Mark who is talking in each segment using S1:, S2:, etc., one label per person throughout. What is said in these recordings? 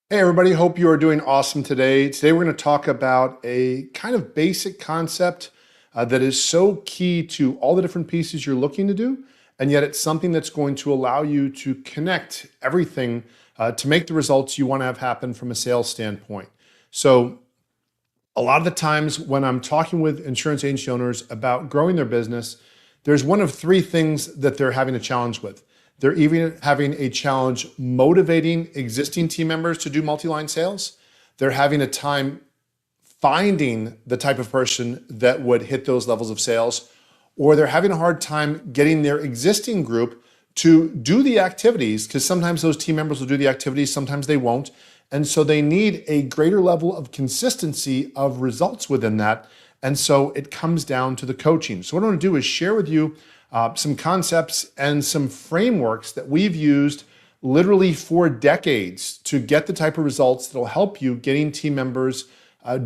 S1: Hey everybody, hope you are doing awesome today. Today we're going to talk about a kind of basic concept that is so key to all the different pieces you're looking to do, and yet it's something that's going to allow you to connect everything to make the results you want to have happen from a sales standpoint. So a lot of the times when I'm talking with insurance agency owners about growing their business, there's one of three things that they're having a challenge with. They're even having a challenge motivating existing team members to do multi-line sales. They're having a time finding the type of person that would hit those levels of sales, or they're having a hard time getting their existing group to do the activities, because sometimes those team members will do the activities, sometimes they won't. And so they need a greater level of consistency of results within that. And so it comes down to the coaching. So what I want to do is share with you some concepts and some frameworks that we've used literally for decades to get the type of results that will help you getting team members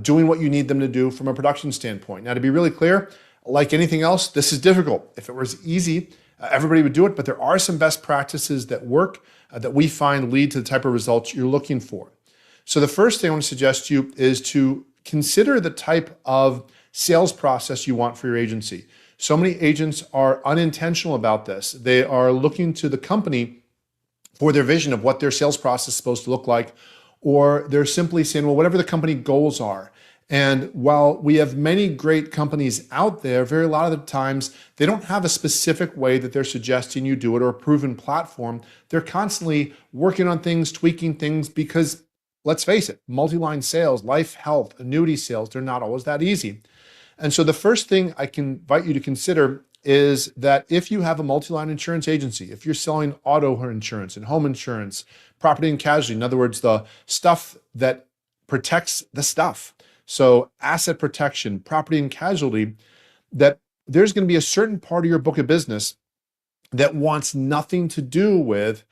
S1: doing what you need them to do from a production standpoint. Now, to be really clear, like anything else, this is difficult. If it was easy, everybody would do it, but there are some best practices that work that we find lead to the type of results you're looking for. So the first thing I want to suggest to you is to consider the type of sales process you want for your agency. So many agents are unintentional about this. They are looking to the company for their vision of what their sales process is supposed to look like, or they're simply saying, well, whatever the company goals are. And while we have many great companies out there, very a lot of the times they don't have a specific way that they're suggesting you do it or a proven platform. They're constantly working on things, tweaking things, because let's face it, multi-line sales, life, health, annuity sales, they're not always that easy. And so the first thing I can invite you to consider is that if you have a multi-line insurance agency, if you're selling auto insurance and home insurance, property and casualty, in other words, the stuff that protects the stuff, so asset protection, property and casualty, that there's going to be a certain part of your book of business that wants nothing to do with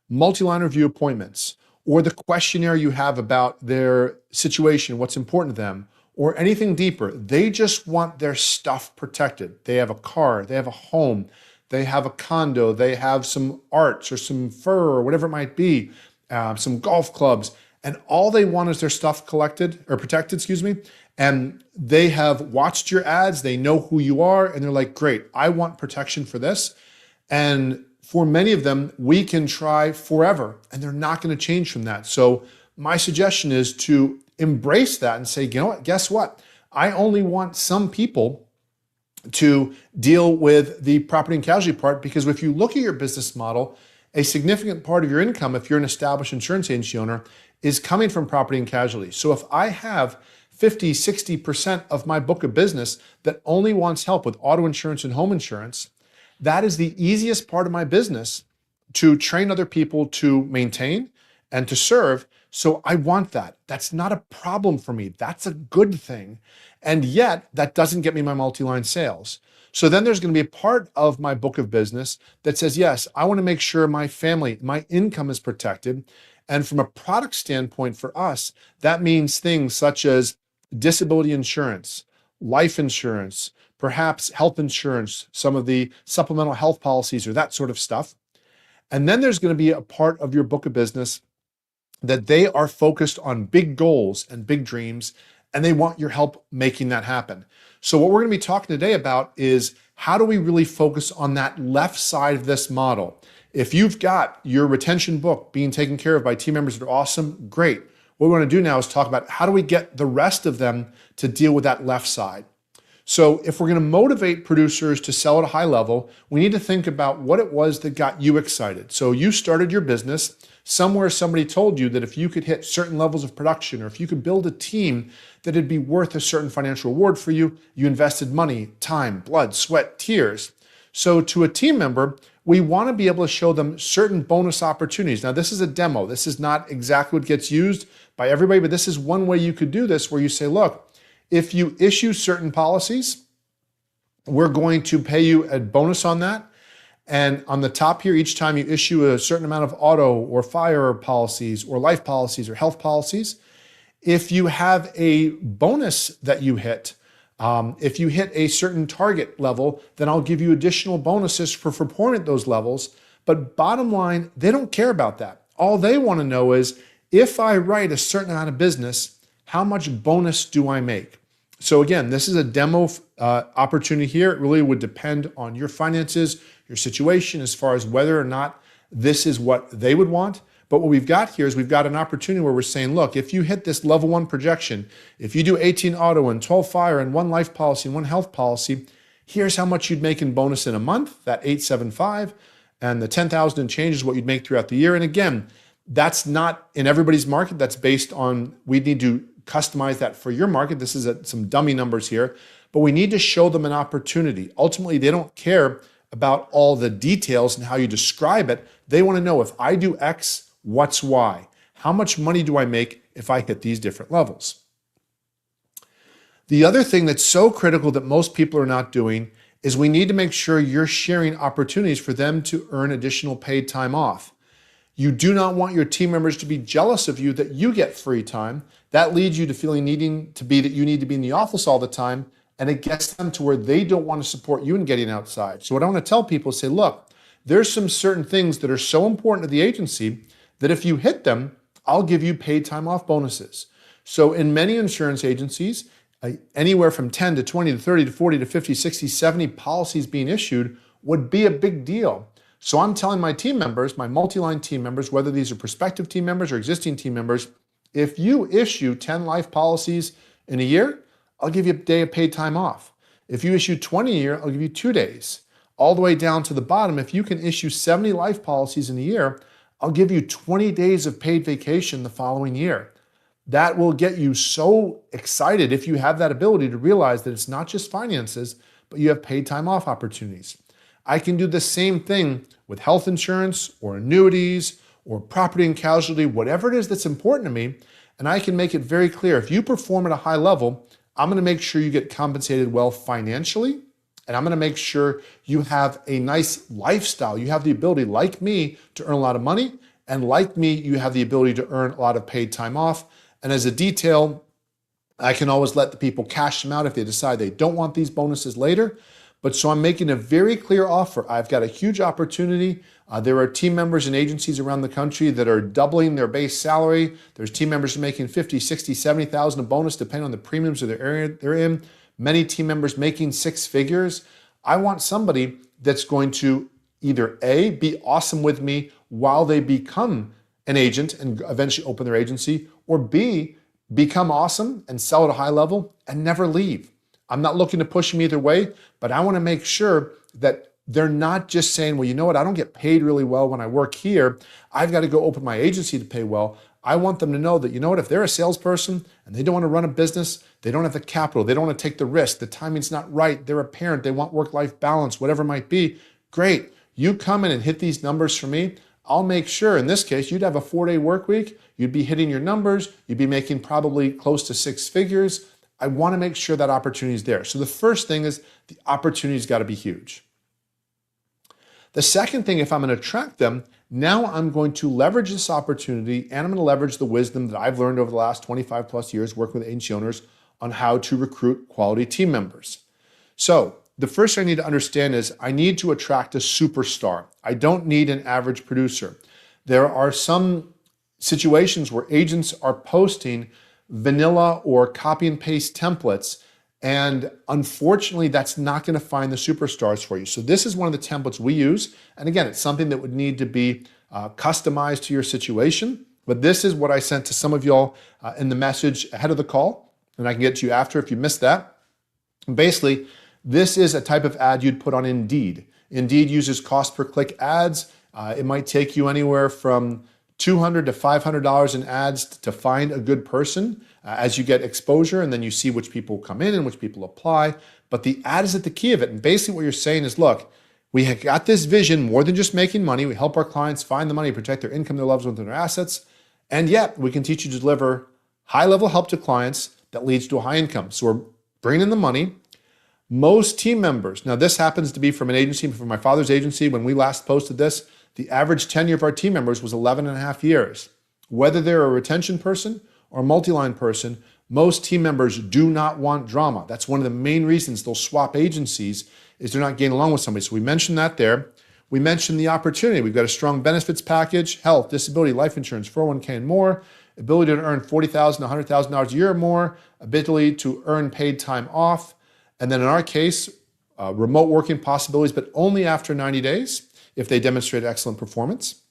S1: multi-line review appointments or the questionnaire you have about their situation, what's important to them, or anything deeper. They just want their stuff protected. They have a car, they have a home, they have a condo, they have some arts or some fur or whatever it might be, some golf clubs, and all they want is their stuff collected or protected, excuse me. And they have watched your ads, they know who you are, and they're like, great, I want protection for this. And for many of them, we can try forever, and they're not going to change from that. So my suggestion is to embrace that and say, you know what, guess what? I only want some people to deal with the property and casualty part, because if you look at your business model, a significant part of your income, if you're an established insurance agency owner, is coming from property and casualty. So if I have 50, 60% of my book of business that only wants help with auto insurance and home insurance, that is the easiest part of my business to train other people to maintain and to serve. So I want that. That's not a problem for me. That's a good thing. And yet that doesn't get me my multi-line sales. So then there's going to be a part of my book of business that says, yes, I want to make sure my family, my income is protected. And from a product standpoint for us, that means things such as disability insurance, life insurance, perhaps health insurance, some of the supplemental health policies or that sort of stuff. And then there's going to be a part of your book of business that they are focused on big goals and big dreams, and they want your help making that happen. So what we're going to be talking today about is how do we really focus on that left side of this model? If you've got your retention book being taken care of by team members that are awesome, great. What we want to do now is talk about how do we get the rest of them to deal with that left side. So if we're going to motivate producers to sell at a high level, we need to think about what it was that got you excited. So you started your business, somewhere somebody told you that if you could hit certain levels of production, or if you could build a team that it'd be worth a certain financial reward for you, you invested money, time, blood, sweat, tears. So to a team member, we want to be able to show them certain bonus opportunities. Now, this is a demo. This is not exactly what gets used by everybody, but this is one way you could do this, where you say, look, if you issue certain policies, we're going to pay you a bonus on that. And on the top here, each time you issue a certain amount of auto or fire policies or life policies or health policies, if you have a bonus that you hit, if you hit a certain target level, then I'll give you additional bonuses for performing at those levels. But bottom line, they don't care about that. All they want to know is if I write a certain amount of business, how much bonus do I make? So again, this is a demo opportunity here. It really would depend on your finances, your situation, as far as whether or not this is what they would want. But what we've got here is we've got an opportunity where we're saying, look, if you hit this level 1 projection, if you do 18 auto and 12 fire and 1 life policy and 1 health policy, here's how much you'd make in bonus in a month, that 875, and the 10,000 and change is what you'd make throughout the year. And again, that's not in everybody's market. That's based on, we need to customize that for your market. This is some dummy numbers here, but we need to show them an opportunity. Ultimately, they don't care about all the details and how you describe it. They want to know, if I do X, what's Y? How much money do I make if I hit these different levels? The other thing that's so critical that most people are not doing is we need to make sure you're sharing opportunities for them to earn additional paid time off. You do not want your team members to be jealous of you that you get free time. That leads you to feeling needing to be that you need to be in the office all the time, and it gets them to where they don't want to support you in getting outside. So what I want to tell people is say, look, there's some certain things that are so important to the agency that if you hit them, I'll give you paid time off bonuses. So in many insurance agencies, anywhere from 10 to 20 to 30 to 40 to 50, 60, 70 policies being issued would be a big deal. So I'm telling my team members, my Multiline team members, whether these are prospective team members or existing team members, if you issue 10 life policies in a year, I'll give you a day of paid time off. If you issue 20 a year, I'll give you 2 days. All the way down to the bottom, if you can issue 70 life policies in a year, I'll give you 20 days of paid vacation the following year. That will get you so excited if you have that ability to realize that it's not just finances, but you have paid time off opportunities. I can do the same thing with health insurance or annuities or property and casualty, whatever it is that's important to me, and I can make it very clear. If you perform at a high level, I'm going to make sure you get compensated well financially, and I'm going to make sure you have a nice lifestyle. You have the ability, like me, to earn a lot of money, and like me, you have the ability to earn a lot of paid time off. And as a detail, I can always let the people cash them out if they decide they don't want these bonuses later. But so I'm making a very clear offer. I've got a huge opportunity. There are team members and agencies around the country that are doubling their base salary. There's team members making 50, 60, 70,000 a bonus depending on the premiums of the area they're in. Many team members making 6 figures. I want somebody that's going to either A, be awesome with me while they become an agent and eventually open their agency, or B, become awesome and sell at a high level and never leave. I'm not looking to push them either way, but I want to make sure that they're not just saying, well, you know what, I don't get paid really well when I work here. I've got to go open my agency to pay well. I want them to know that, you know what, if they're a salesperson and they don't want to run a business, they don't have the capital, they don't want to take the risk, the timing's not right, they're a parent, they want work-life balance, whatever it might be, great. You come in and hit these numbers for me, I'll make sure, in this case, you'd have a 4-day work week, you'd be hitting your numbers, you'd be making probably close to 6 figures. I want to make sure that opportunity is there. So the first thing is the opportunity's got to be huge. The second thing, if I'm going to attract them, now I'm going to leverage this opportunity and I'm going to leverage the wisdom that I've learned over the last 25 plus years working with agency owners on how to recruit quality team members. So the first thing I need to understand is I need to attract a superstar. I don't need an average producer. There are some situations where agents are posting vanilla or copy and paste templates, and unfortunately that's not going to find the superstars for you. So this is one of the templates we use, and again, it's something that would need to be customized to your situation, but this is what I sent to some of y'all in the message ahead of the call, and I can get to you after if you missed that. Basically, this is a type of ad you'd put on Indeed. Indeed uses cost per click ads. It might take you anywhere from $200 to $500 in ads to find a good person as you get exposure, and then you see which people come in and which people apply. But the ad is at the key of it. And basically what you're saying is, look, we have got this vision more than just making money. We help our clients find the money, protect their income, their loved ones, and their assets. And yet we can teach you to deliver high-level help to clients that leads to a high income. So we're bringing in the money. Most team members, now this happens to be from an agency, from my father's agency. When we last posted this, the average tenure of our team members was 11 and a half years. Whether they're a retention person or a multi-line person, most team members do not want drama. That's one of the main reasons they'll swap agencies, is they're not getting along with somebody. So we mentioned that there. We mentioned the opportunity. We've got a strong benefits package, health, disability, life insurance, 401k, and more. Ability to earn $40,000, $100,000 a year or more. Ability to earn paid time off. And then in our case, remote working possibilities, but only after 90 days if they demonstrate excellent performance.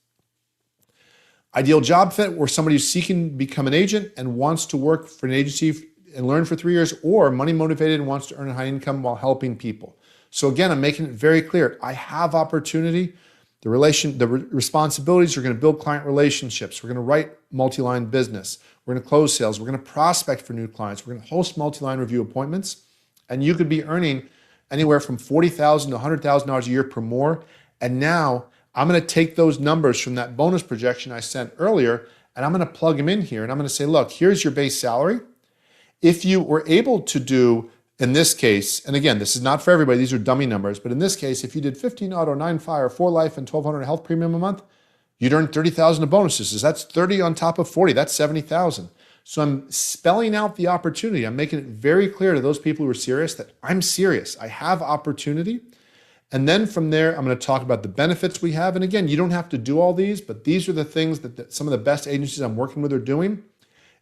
S1: Ideal job fit, where somebody who's seeking to become an agent and wants to work for an agency and learn for 3 years, or money motivated and wants to earn a high income while helping people. So again, I'm making it very clear. I have opportunity. The responsibilities are going to build client relationships. We're going to write multi-line business. We're going to close sales. We're going to prospect for new clients. We're going to host multi-line review appointments. And you could be earning anywhere from $40,000 to $100,000 a year per more. And now I'm going to take those numbers from that bonus projection I sent earlier, and I'm going to plug them in here. And I'm going to say, look, here's your base salary. If you were able to do, in this case, and again, this is not for everybody, these are dummy numbers, but in this case, if you did 15 auto, 9 fire, 4 life, and 1,200 health premium a month, you'd earn 30,000 of bonuses. So that's 30 on top of 40, that's 70,000. So I'm spelling out the opportunity. I'm making it very clear to those people who are serious that I'm serious. I have opportunity. And then from there, I'm going to talk about the benefits we have. And again, you don't have to do all these, but these are the things that some of the best agencies I'm working with are doing.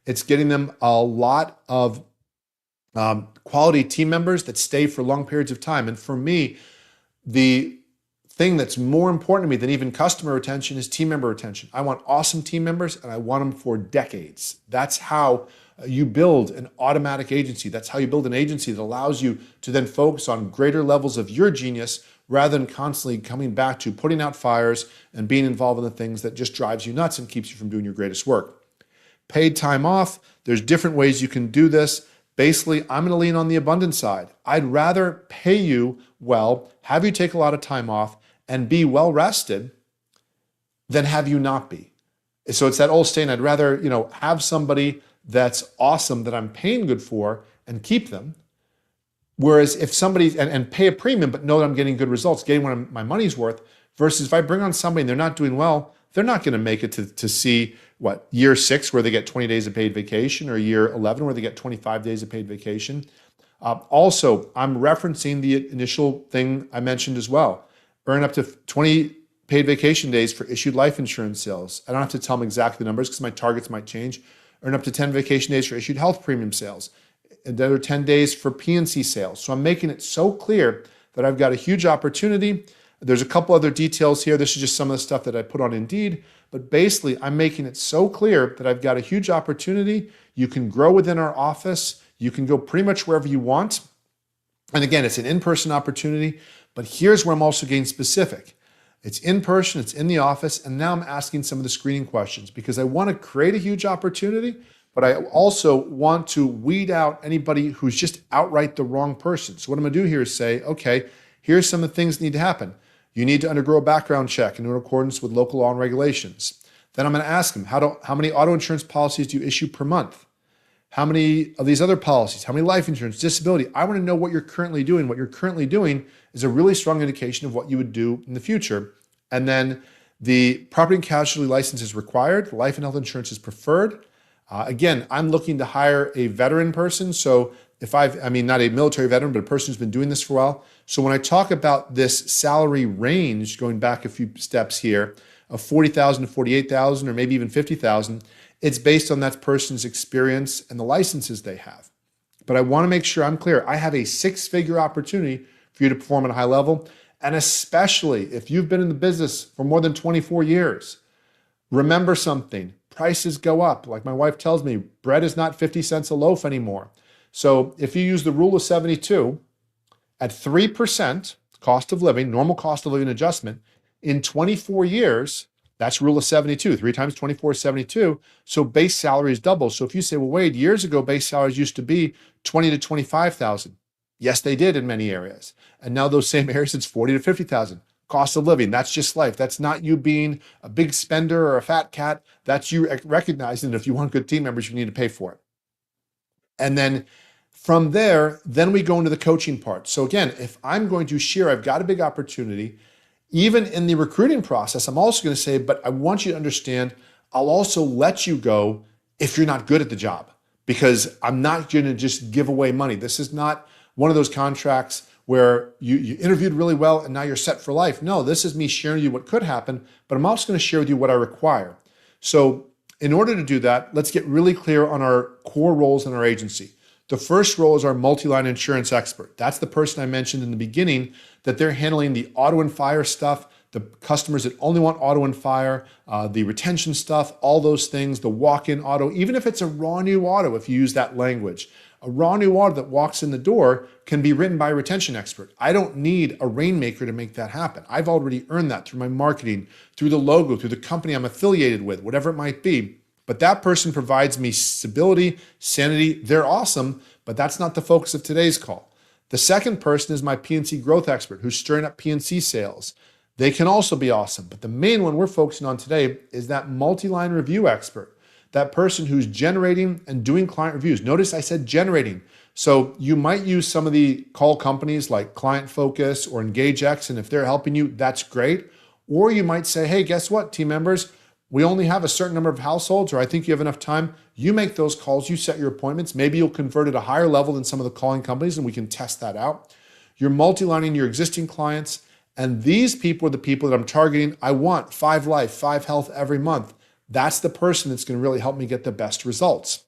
S1: It's getting them a lot of quality team members that stay for long periods of time. And for me, the thing that's more important to me than even customer retention is team member retention. I want awesome team members, and I want them for decades. That's how you build an automatic agency. That's how you build an agency that allows you to then focus on greater levels of your genius rather than constantly coming back to putting out fires and being involved in the things that just drives you nuts and keeps you from doing your greatest work. Paid time off, there's different ways you can do this. Basically, I'm going to lean on the abundance side. I'd rather pay you well, have you take a lot of time off, and be well rested than have you not be. So it's that old saying, I'd rather, have somebody that's awesome that I'm paying good for and keep them. Whereas if somebody, and pay a premium, but know that I'm getting good results, getting what my money's worth, versus if I bring on somebody and they're not doing well, they're not going to make it to see year 6 where they get 20 days of paid vacation, or year 11 where they get 25 days of paid vacation. Also, I'm referencing the initial thing I mentioned as well. Earn up to 20 paid vacation days for issued life insurance sales. I don't have to tell them exactly the numbers because my targets might change. Earn up to 10 vacation days for issued health premium sales. Another 10 days for P&C sales. So I'm making it so clear that I've got a huge opportunity. There's a couple other details here. This is just some of the stuff that I put on Indeed. But basically, I'm making it so clear that I've got a huge opportunity. You can grow within our office. You can go pretty much wherever you want. And again, it's an in-person opportunity. But here's where I'm also getting specific. It's in person, it's in the office, and now I'm asking some of the screening questions because I want to create a huge opportunity, but I also want to weed out anybody who's just outright the wrong person. So what I'm going to do here is say, okay, here's some of the things that need to happen. You need to undergo a background check in accordance with local law and regulations. Then I'm going to ask them, how many auto insurance policies do you issue per month? How many of these other policies? How many life insurance, disability? I want to know what you're currently doing. What you're currently doing is a really strong indication of what you would do in the future. And then the property and casualty license is required. Life and health insurance is preferred. Again, I'm looking to hire a veteran person. So not a military veteran, but a person who's been doing this for a while. So when I talk about this salary range, going back a few steps here, of $40,000 to $48,000 or maybe even $50,000, it's based on that person's experience and the licenses they have. But I want to make sure I'm clear. I have a 6-figure opportunity for you to perform at a high level. And especially if you've been in the business for more than 24 years, remember something. Prices go up. Like my wife tells me, bread is not 50 cents a loaf anymore. So if you use the rule of 72 at 3% cost of living, normal cost of living adjustment, in 24 years, that's rule of 72. 3 times 24 is 72. So base salary is double. So if you say, well, Wade, years ago, base salaries used to be 20 to 25,000. Yes, they did in many areas. And now those same areas, it's 40 to 50,000. Cost of living, that's just life. That's not you being a big spender or a fat cat. That's you recognizing that if you want good team members, you need to pay for it. And then from there, then we go into the coaching part. So again, if I'm going to share, I've got a big opportunity. Even in the recruiting process, I'm also going to say, but I want you to understand, I'll also let you go if you're not good at the job, because I'm not going to just give away money. This is not one of those contracts where you interviewed really well and now you're set for life. No, this is me sharing with you what could happen, but I'm also going to share with you what I require. So in order to do that, let's get really clear on our core roles in our agency. The first role is our multi-line insurance expert. That's the person I mentioned in the beginning, that they're handling the auto and fire stuff, the customers that only want auto and fire, the retention stuff, all those things, the walk-in auto, even if it's a raw new auto, if you use that language. A raw new auto that walks in the door can be written by a retention expert. I don't need a rainmaker to make that happen. I've already earned that through my marketing, through the logo, through the company I'm affiliated with, whatever it might be. But that person provides me stability, sanity. They're awesome, but that's not the focus of today's call. The second person is my P&C growth expert who's stirring up P&C sales. They can also be awesome, but the main one we're focusing on today is that multi-line review expert, that person who's generating and doing client reviews. Notice I said generating. So you might use some of the call companies like Client Focus or EngageX, and if they're helping you, that's great. Or you might say, hey, guess what, team members? We only have a certain number of households, or I think you have enough time. You make those calls, you set your appointments. Maybe you'll convert at a higher level than some of the calling companies, and we can test that out. You're multi-lining your existing clients, and these people are the people that I'm targeting. I want 5 life, 5 health every month. That's the person that's going to really help me get the best results.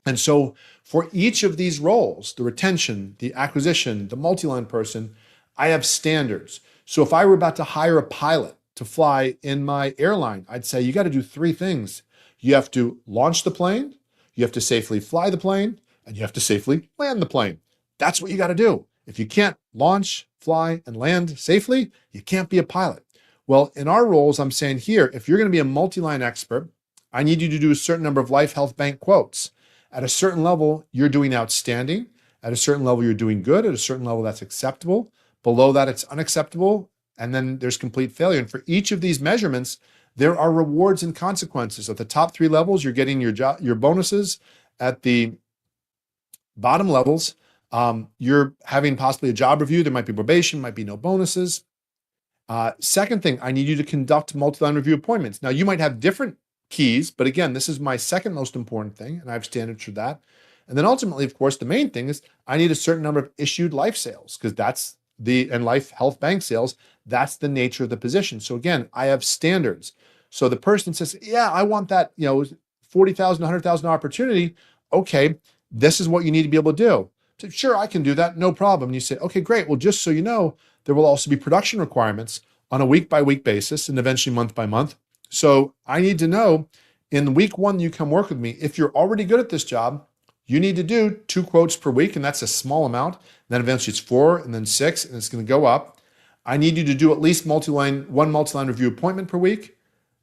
S1: And so for each of these roles, the retention, the acquisition, the multi-line person, I have standards. So if I were about to hire a pilot to fly in my airline, I'd say you got to do 3 things. You have to launch the plane, you have to safely fly the plane, and you have to safely land the plane. That's what you got to do. If you can't launch, fly, and land safely, you can't be a pilot. Well, in our roles, I'm saying here, if you're going to be a multi-line expert, I need you to do a certain number of life, health, bank quotes. At a certain level, you're doing outstanding. At a certain level, you're doing good. At a certain level, that's acceptable. Below that, it's unacceptable. And then there's complete failure. And for each of these measurements, there are rewards and consequences. At the top 3 levels, you're getting your bonuses. At the bottom levels, you're having possibly a job review. There might be probation, might be no bonuses. Second thing, I need you to conduct multi-line review appointments. Now, you might have different keys, but again, this is my second most important thing, and I have standards for that. And then ultimately, of course, the main thing is I need a certain number of issued life sales, because that's and life, health, bank sales, that's the nature of the position. So again, I have standards. So the person says, yeah, I want that, $40,000, $100,000 opportunity. Okay, this is what you need to be able to do. So, sure, I can do that, no problem. And you say, okay, great. Well, just so you know, there will also be production requirements on a week-by-week basis and eventually month-by-month. So I need to know in week 1 you come work with me, if you're already good at this job, you need to do 2 quotes per week, and that's a small amount. Then eventually it's 4 and then 6, and it's going to go up. I need you to do at least one multi-line review appointment per week.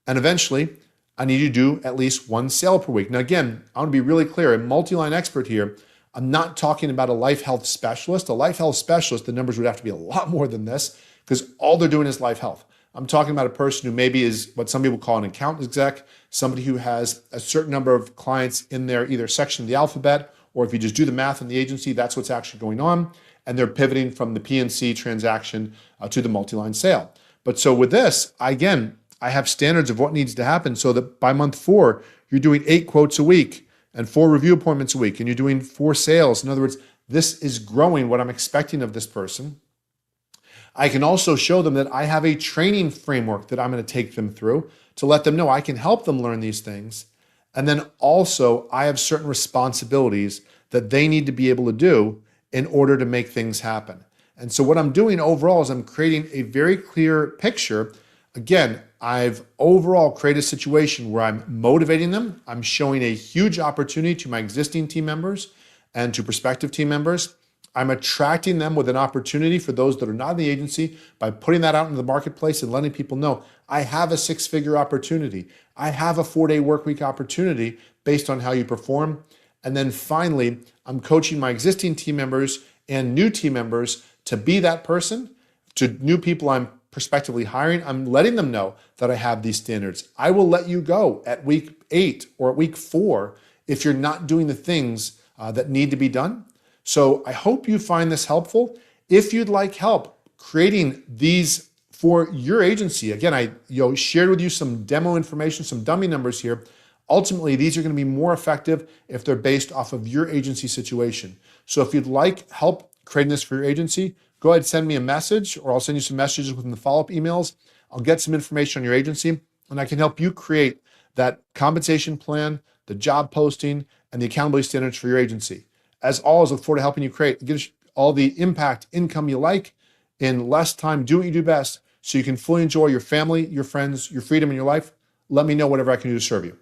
S1: And eventually I need you to do at least 1 sale per week. Now, again, I want to be really clear. A multi-line expert here, I'm not talking about a life health specialist. A life health specialist, the numbers would have to be a lot more than this because all they're doing is life health. I'm talking about a person who maybe is what some people call an account exec, somebody who has a certain number of clients in their either section of the alphabet, or if you just do the math in the agency, that's what's actually going on. And they're pivoting from the P&C transaction to the multi-line sale. But so with this, I have standards of what needs to happen so that by month 4, you're doing 8 quotes a week and 4 review appointments a week, and you're doing 4 sales. In other words, this is growing what I'm expecting of this person. I can also show them that I have a training framework that I'm going to take them through to let them know I can help them learn these things. And then also I have certain responsibilities that they need to be able to do in order to make things happen. And so what I'm doing overall is I'm creating a very clear picture. Again, I've overall created a situation where I'm motivating them. I'm showing a huge opportunity to my existing team members and to prospective team members. I'm attracting them with an opportunity for those that are not in the agency by putting that out into the marketplace and letting people know I have a 6-figure opportunity. I have a 4-day work week opportunity based on how you perform. And then finally, I'm coaching my existing team members and new team members to be that person. To new people I'm prospectively hiring, I'm letting them know that I have these standards. I will let you go at week 8 or at week 4 if you're not doing the things that need to be done. So I hope you find this helpful. If you'd like help creating these for your agency, again, I shared with you some demo information, some dummy numbers here. Ultimately, these are going to be more effective if they're based off of your agency situation. So if you'd like help creating this for your agency, go ahead and send me a message, or I'll send you some messages within the follow-up emails. I'll get some information on your agency, and I can help you create that compensation plan, the job posting, and the accountability standards for your agency. As always, look forward to helping you create all the impact income you like in less time. Do what you do best so you can fully enjoy your family, your friends, your freedom in your life. Let me know whatever I can do to serve you.